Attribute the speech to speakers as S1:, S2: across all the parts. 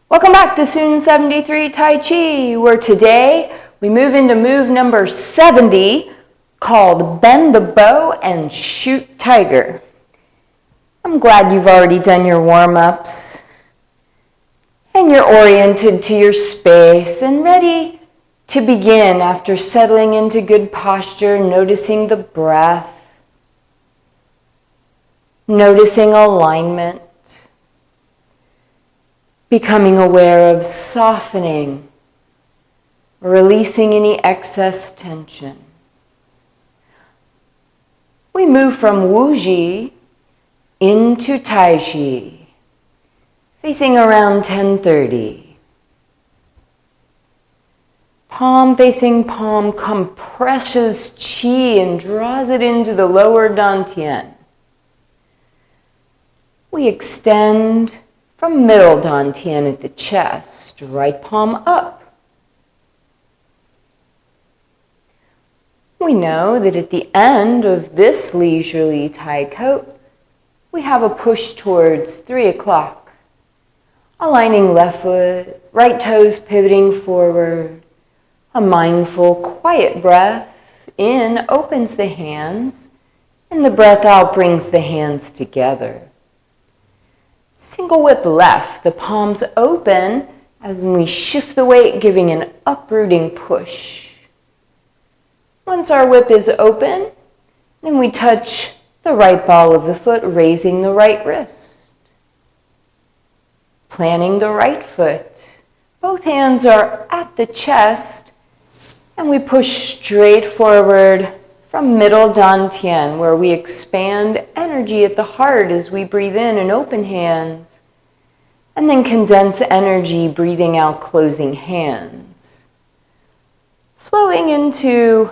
S1: Welcome back to Soon 73 Tai Chi, where today we move into move number 70 called Bend the Bow and Shoot Tiger. I'm glad you've already done your warm-ups and you're oriented to your space and ready to begin after settling into good posture, noticing the breath, noticing alignment, becoming aware of softening, releasing any excess tension. We move from Wuji into Tai Chi, facing around 10:30. Palm facing palm compresses qi and draws it into the lower dantian. We extend from middle dantian at the chest, right palm up. We know that at the end of this leisurely Tai coat, we have a push towards 3 o'clock, aligning left foot, right toes pivoting forward. A mindful, quiet breath in opens the hands, and the breath out brings the hands together. Single whip left, the palms open as we shift the weight, giving an uprooting push. Once our whip is open, then we touch the right ball of the foot, raising the right wrist. Planting the right foot. Both hands are at the chest, and we push straight forward from middle dantian, where we expand energy at the heart as we breathe in and open hands, and then condense energy, breathing out, closing hands. Flowing into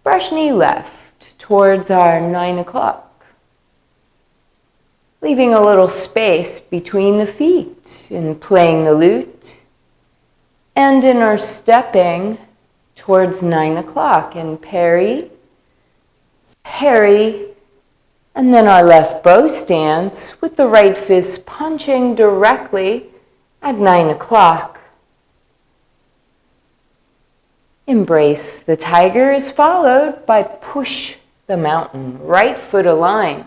S1: brush knee left towards our 9 o'clock. Leaving a little space between the feet in playing the lute, and in our stepping towards 9 o'clock in parry, parry, and then our left bow stance with the right fist punching directly at 9 o'clock. Embrace the tiger is followed by push the mountain. Right foot aligns,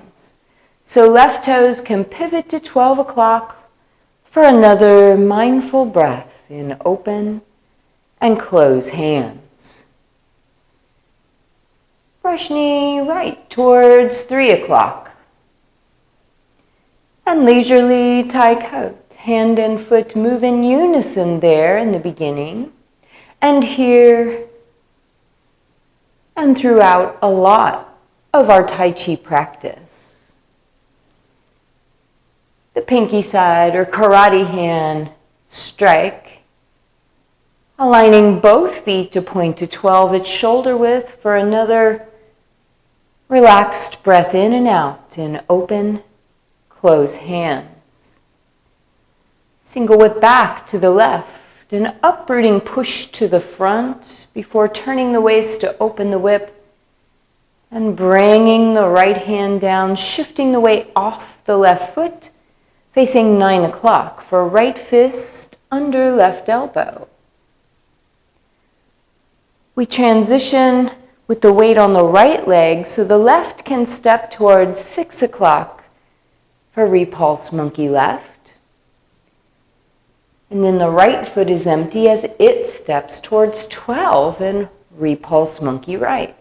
S1: so left toes can pivot to 12 o'clock for another mindful breath in open and close hands. Brush knee right towards 3 o'clock. And leisurely Tai coat. Hand and foot move in unison there in the beginning. And here and throughout a lot of our Tai Chi practice. The pinky side or karate hand strike, aligning both feet to point to 12 at shoulder width for another relaxed breath in and out in open, close hands. Single whip back to the left, an uprooting push to the front before turning the waist to open the whip and bringing the right hand down, shifting the weight off the left foot, facing 9 o'clock for right fist under left elbow. We transition with the weight on the right leg so the left can step towards 6 o'clock for repulse monkey left. And then the right foot is empty as it steps towards 12 and repulse monkey right.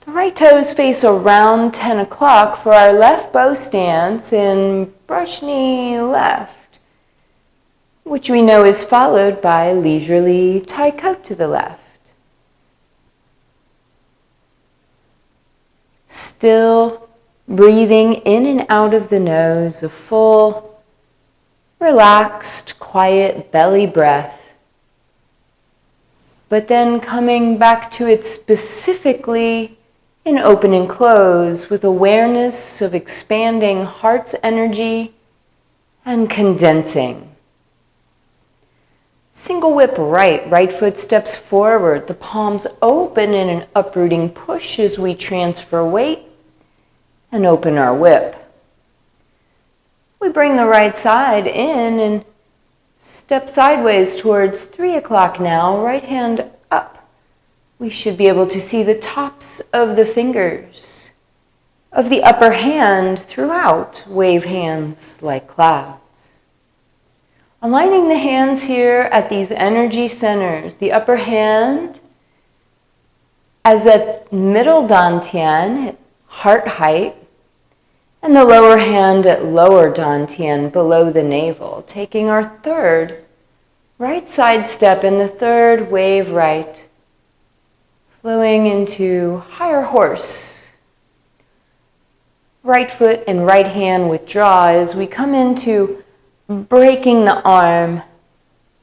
S1: The right toes face around 10 o'clock for our left bow stance in brush knee left, which we know is followed by leisurely Tai coat to the left. Still breathing in and out of the nose, a full, relaxed, quiet belly breath, but then coming back to it specifically in open and close with awareness of expanding heart's energy and condensing. Single whip right foot steps forward, the palms open in an uprooting push as we transfer weight and open our whip. we bring the right side in and step sideways towards 3 o'clock now, right hand up. We should be able to see the tops of the fingers of the upper hand throughout, wave hands like clouds. Aligning the hands here at these energy centers, the upper hand as at middle dantian, at heart height, and the lower hand at lower dantian, below the navel, taking our third right side step in the third wave right, flowing into higher horse. Right foot and right hand withdraw as we come into breaking the arm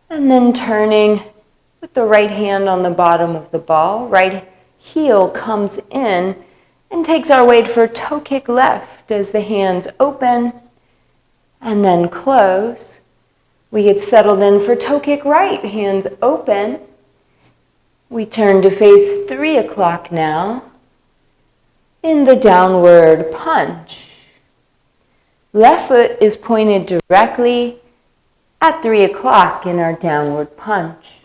S1: and then turning with the right hand on the bottom of the ball. Right heel comes in and takes our weight for toe kick left as the hands open and then close. We get settled in for toe kick right, hands open. We turn to face 3 o'clock now in the downward punch. Left foot is pointed directly at 3 o'clock in our downward punch.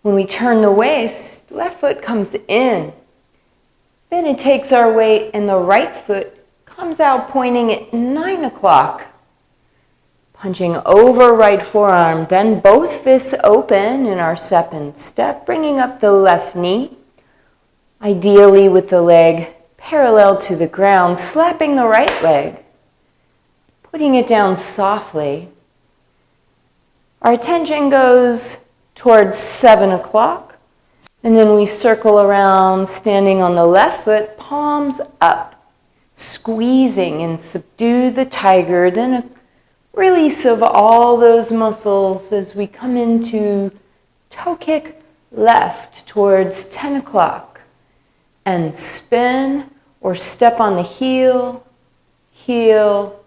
S1: When we turn the waist, left foot comes in. Then it takes our weight and the right foot comes out pointing at 9 o'clock. Punching over right forearm, then both fists open in our second step, bringing up the left knee, ideally with the leg parallel to the ground, slapping the right leg, putting it down softly. Our attention goes towards 7 o'clock, and then we circle around, standing on the left foot, palms up, squeezing and subdue the tiger, then a release of all those muscles as we come into toe kick left towards 10 o'clock and spin or step on the heel, heel,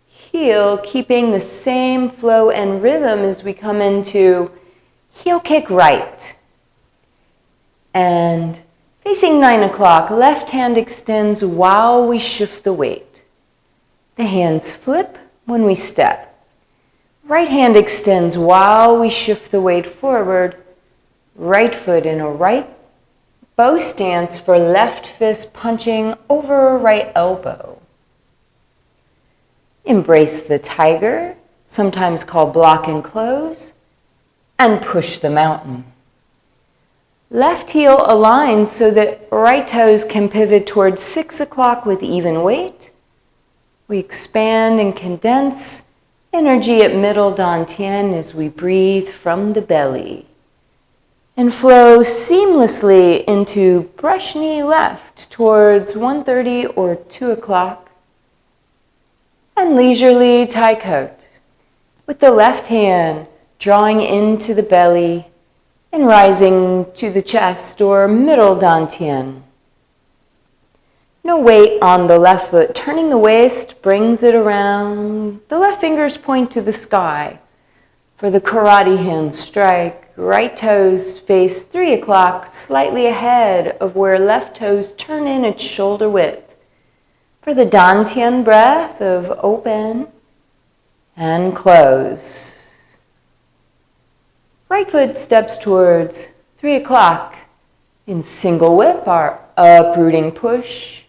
S1: heel, keeping the same flow and rhythm as we come into heel kick right. And facing 9 o'clock, left hand extends while we shift the weight. The hands flip when we step. Right hand extends while we shift the weight forward. Right foot in a right bow stance for left fist punching over right elbow. Embrace the tiger, sometimes called block and close, and push the mountain. Left heel aligns so that right toes can pivot towards 6 o'clock with even weight. We expand and condense energy at middle dantian as we breathe from the belly and flow seamlessly into brush knee left towards 1:30 or 2 o'clock and leisurely Tai Chi with the left hand drawing into the belly and rising to the chest or middle dantian. No weight on the left foot. Turning the waist brings it around. The left fingers point to the sky for the karate hand strike. Right toes face 3 o'clock, slightly ahead of where left toes turn in at shoulder width. For the dantian breath of open and close. Right foot steps towards 3 o'clock in single whip, our uprooting push.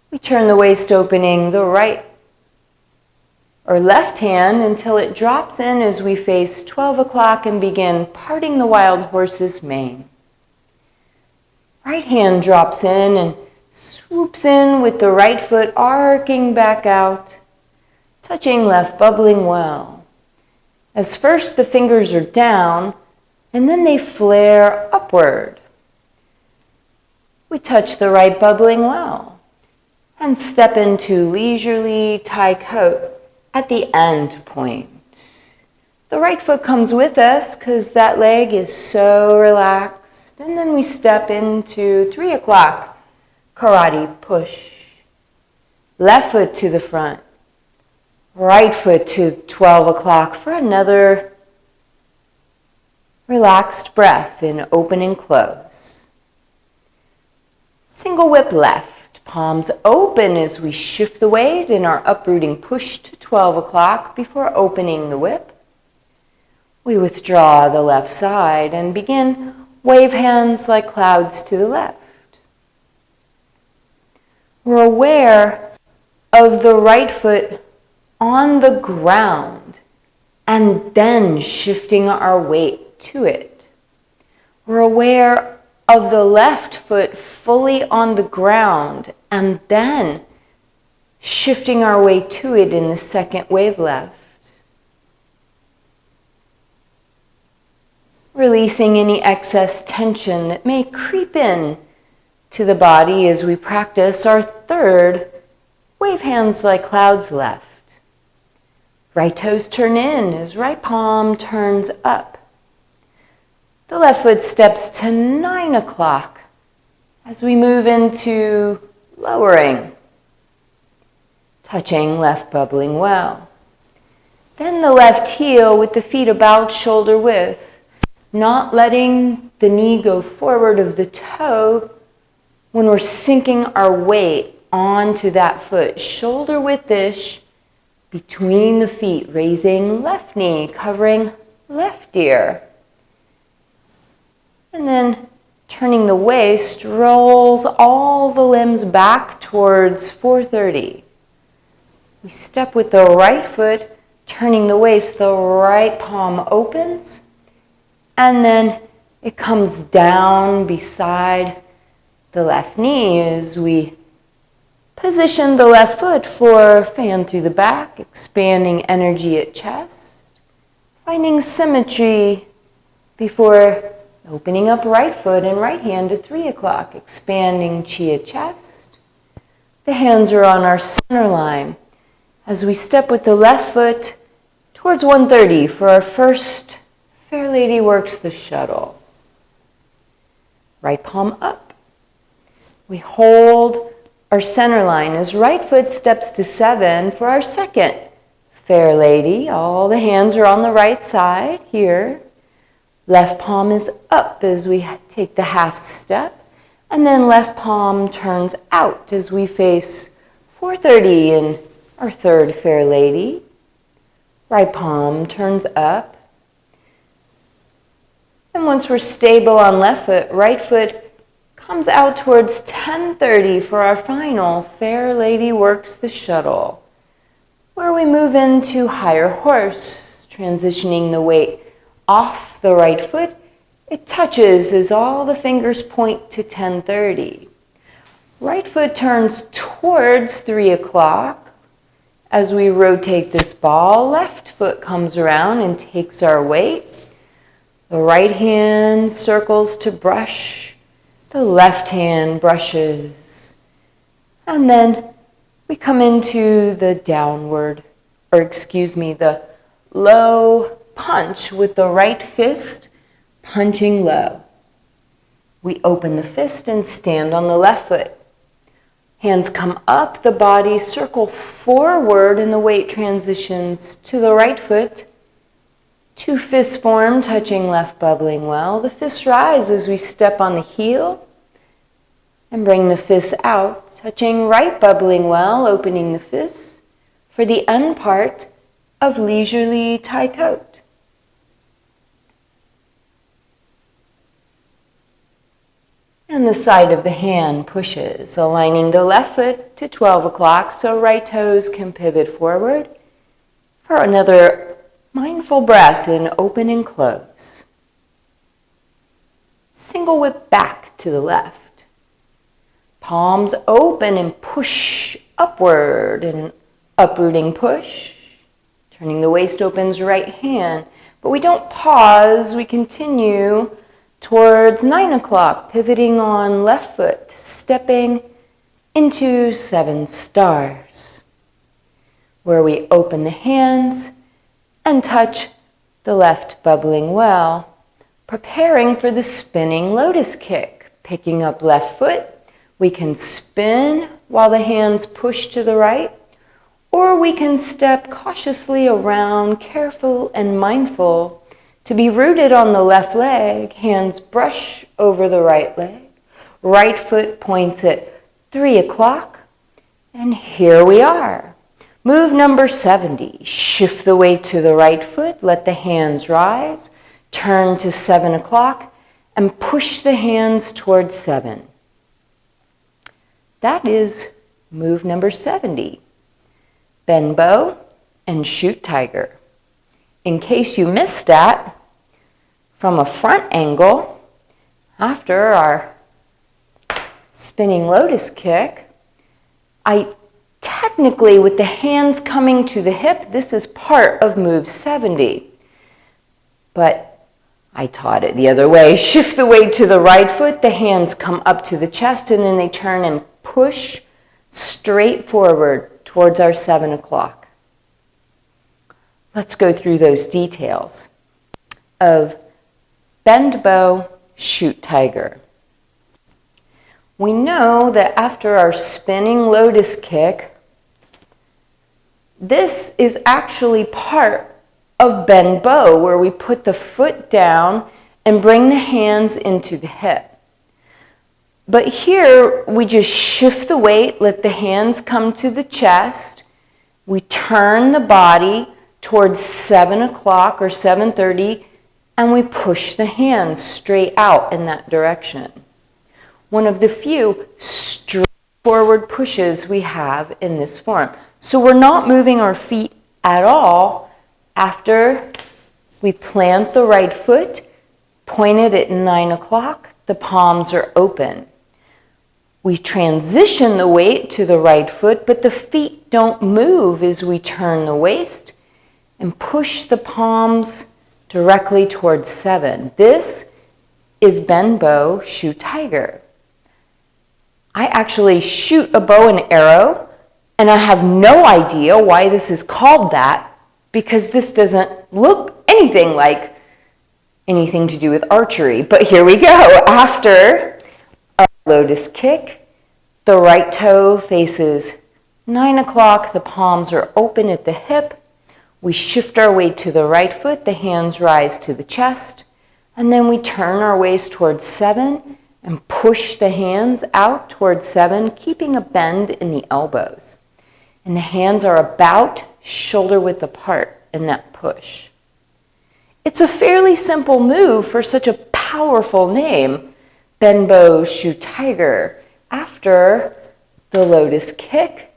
S1: We turn the waist opening the right or left hand until it drops in as we face 12 o'clock and begin parting the wild horse's mane. Right hand drops in and swoops in with the right foot arcing back out, touching left bubbling well. As first the fingers are down and then they flare upward. We touch the right bubbling well and step into leisurely Tai Chi at the end point. The right foot comes with us because that leg is so relaxed. And then we step into 3 o'clock karate push. Left foot to the front. Right foot to 12 o'clock for another relaxed breath in open and close. Single whip left. palms open as we shift the weight in our uprooting push to 12 o'clock before opening the whip. We withdraw the left side and begin wave hands like clouds to the left. We're aware of the right foot on the ground and then shifting our weight to it. We're aware of the left foot fully on the ground and then shifting our weight to it in the second wave left. Releasing any excess tension that may creep in to the body as we practice our third wave hands like clouds left. Right toes turn in as right palm turns up. The left foot steps to 9 o'clock as we move into lowering, touching left bubbling well. Then the left heel with the feet about shoulder width, not letting the knee go forward of the toe when we're sinking our weight onto that foot, shoulder width-ish between the feet, raising left knee, covering left ear. And then turning the waist, rolls all the limbs back towards 430. We step with the right foot, turning the waist, the right palm opens, and then it comes down beside the left knee as we position the left foot for fan through the back, expanding energy at chest, finding symmetry before opening up right foot and right hand to 3 o'clock, expanding chi at chest. The hands are on our center line as we step with the left foot towards 130 for our first Fair Lady Works the Shuttle. Right palm up. We hold our center line as right foot steps to 7 for our second Fair Lady. All the hands are on the right side here. Left palm is up as we take the half step, and then left palm turns out as we face 430 in our third Fair Lady. Right palm turns up. And once we're stable on left foot, right foot comes out towards 10:30 for our final Fair Lady Works the Shuttle, where we move into higher horse, transitioning the weight off the right foot. It touches as all the fingers point to 10:30. Right foot turns towards 3 o'clock. As we rotate this ball, left foot comes around and takes our weight. The right hand circles to brush. The left hand brushes. And then we come into the the low punch with the right fist punching low. We open the fist and stand on the left foot. Hands come up, the body circle forward, and the weight transitions to the right foot. 2 fists form, touching left bubbling well. The fists rise as we step on the heel and bring the fists out, touching right bubbling well, opening the fists for the end part of leisurely Tai Coat. And the side of the hand pushes, aligning the left foot to 12 o'clock so right toes can pivot forward for another mindful breath in open and close. Single whip back to the left. Palms open and push upward in an uprooting push. Turning the waist opens right hand. But we don't pause, we continue towards 9 o'clock, pivoting on left foot, stepping into 7 stars, where we open the hands and touch the left bubbling well, preparing for the spinning lotus kick. Picking up left foot, we can spin while the hands push to the right, or we can step cautiously around, careful and mindful to be rooted on the left leg. Hands brush over the right leg. Right foot points at 3 o'clock, and here we are. Move number 70. Shift the weight to the right foot, let the hands rise, turn to 7 o'clock, and push the hands towards 7. That is move number 70. Bend bow and shoot tiger. In case you missed that, from a front angle, after our spinning lotus kick, I technically, with the hands coming to the hip, this is part of move 70. But I taught it the other way. Shift the weight to the right foot, the hands come up to the chest, and then they turn and push straight forward towards our 7 o'clock. Let's go through those details of bend bow, shoot tiger. We know that after our spinning lotus kick, this is actually part of bend bow, where we put the foot down and bring the hands into the hip. But here, we just shift the weight, let the hands come to the chest. We turn the body towards 7 o'clock or 7:30, and we push the hands straight out in that direction. One of the few straightforward pushes we have in this form. So we're not moving our feet at all after we plant the right foot, pointed at 9 o'clock, the palms are open. We transition the weight to the right foot, but the feet don't move as we turn the waist and push the palms directly towards 7. This is bend bow, shoot tiger. I actually shoot a bow and arrow, and I have no idea why this is called that, because this doesn't look anything like anything to do with archery. But here we go. After our lotus kick, the right toe faces 9 o'clock, the palms are open at the hip. We shift our weight to the right foot, the hands rise to the chest, and then we turn our waist towards 7 and push the hands out towards 7, keeping a bend in the elbows. And the hands are about shoulder width apart in that push. It's a fairly simple move for such a powerful name, bend bow, shoot tiger, after the lotus kick.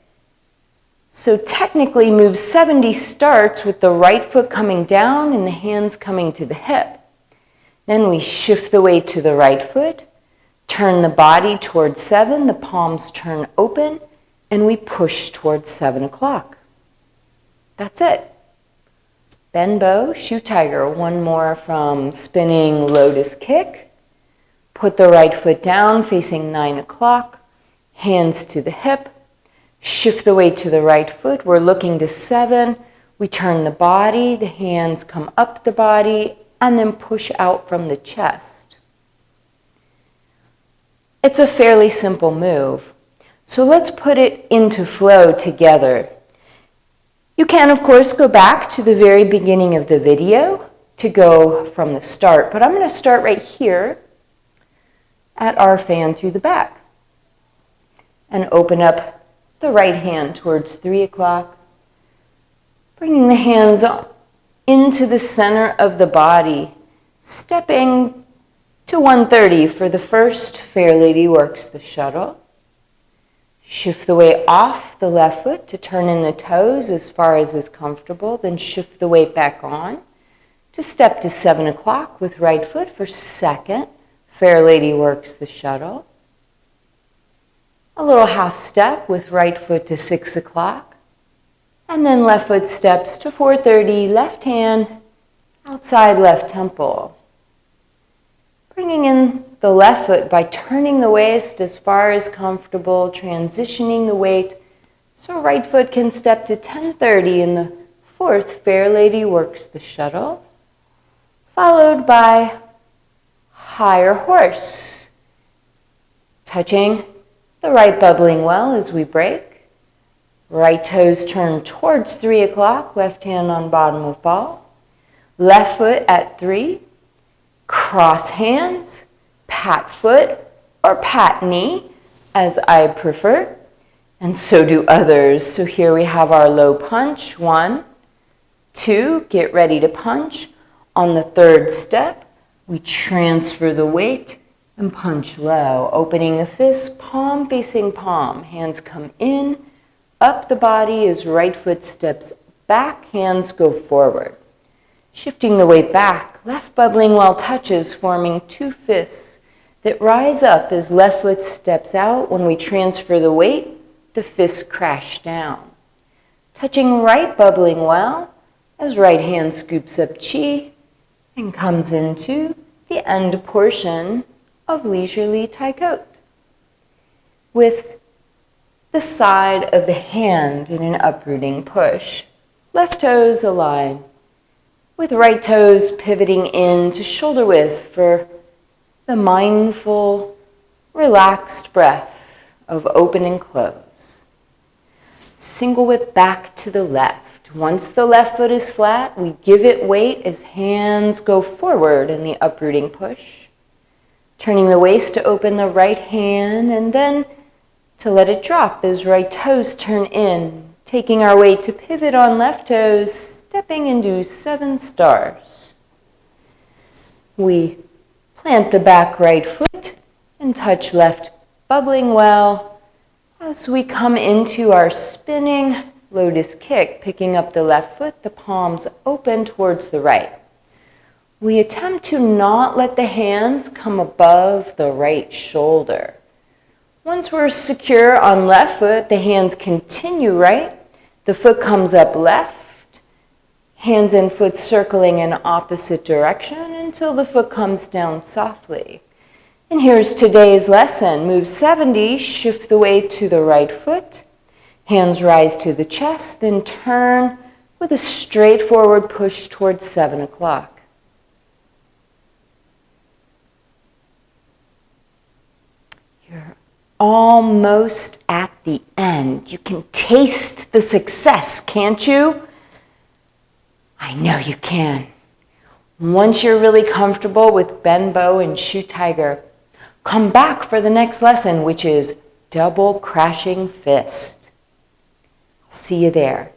S1: So technically, move 70 starts with the right foot coming down and the hands coming to the hip. Then we shift the weight to the right foot, turn the body towards 7, the palms turn open, and we push towards 7 o'clock. That's it. Bend bow, shoot tiger. One more from spinning lotus kick. Put the right foot down, facing 9 o'clock, hands to the hip. Shift the weight to the right foot. We're looking to 7. We turn the body, the hands come up the body, and then push out from the chest. It's a fairly simple move. So let's put it into flow together. You can, of course, go back to the very beginning of the video to go from the start, but I'm going to start right here at our fan through the back and open up the right hand towards 3 o'clock, bringing the hands into the center of the body, stepping to 130 for the first. Fair Lady works the shuttle. Shift the weight off the left foot to turn in the toes as far as is comfortable, then shift the weight back on to step to 7 o'clock with right foot for second. Fair Lady works the shuttle. A little half step with right foot to 6 o'clock. And then left foot steps to 4:30, left hand outside left temple. Bringing in the left foot by turning the waist as far as comfortable, transitioning the weight so right foot can step to 10:30 in the fourth. Fair Lady works the shuttle, followed by higher horse, touching the right bubbling well as we break. Right toes turn towards 3 o'clock, left hand on bottom of ball. Left foot at 3, cross hands, pat foot or pat knee as I prefer, and so do others. So here we have our low punch. 1, 2, get ready to punch. On the third step, we transfer the weight and punch low, opening the fist, palm facing palm. Hands come in, up the body as right foot steps back, hands go forward. Shifting the weight back, left bubbling well touches, forming 2 fists that rise up as left foot steps out. When we transfer the weight, the fists crash down. Touching right bubbling well as right hand scoops up chi and comes into the end portion of leisurely Tai Chi. With the side of the hand in an uprooting push, left toes align, with right toes pivoting in to shoulder width for the mindful, relaxed breath of open and close. Single whip back to the left. Once the left foot is flat, we give it weight as hands go forward in the uprooting push. Turning the waist to open the right hand and then to let it drop as right toes turn in. Taking our weight to pivot on left toes, stepping into 7 stars. We plant the back right foot and touch left bubbling well as we come into our spinning lotus kick, picking up the left foot, the palms open towards the right. We attempt to not let the hands come above the right shoulder. Once we're secure on left foot, the hands continue right. The foot comes up left. Hands and foot circling in opposite direction until the foot comes down softly. And here's today's lesson. Move 70, shift the weight to the right foot. Hands rise to the chest, then turn with a straightforward push towards 7 o'clock. You're almost at the end. You can taste the success, can't you? I know you can. Once you're really comfortable with bend bow and shoot tiger, come back for the next lesson, which is double crashing fist. See you there.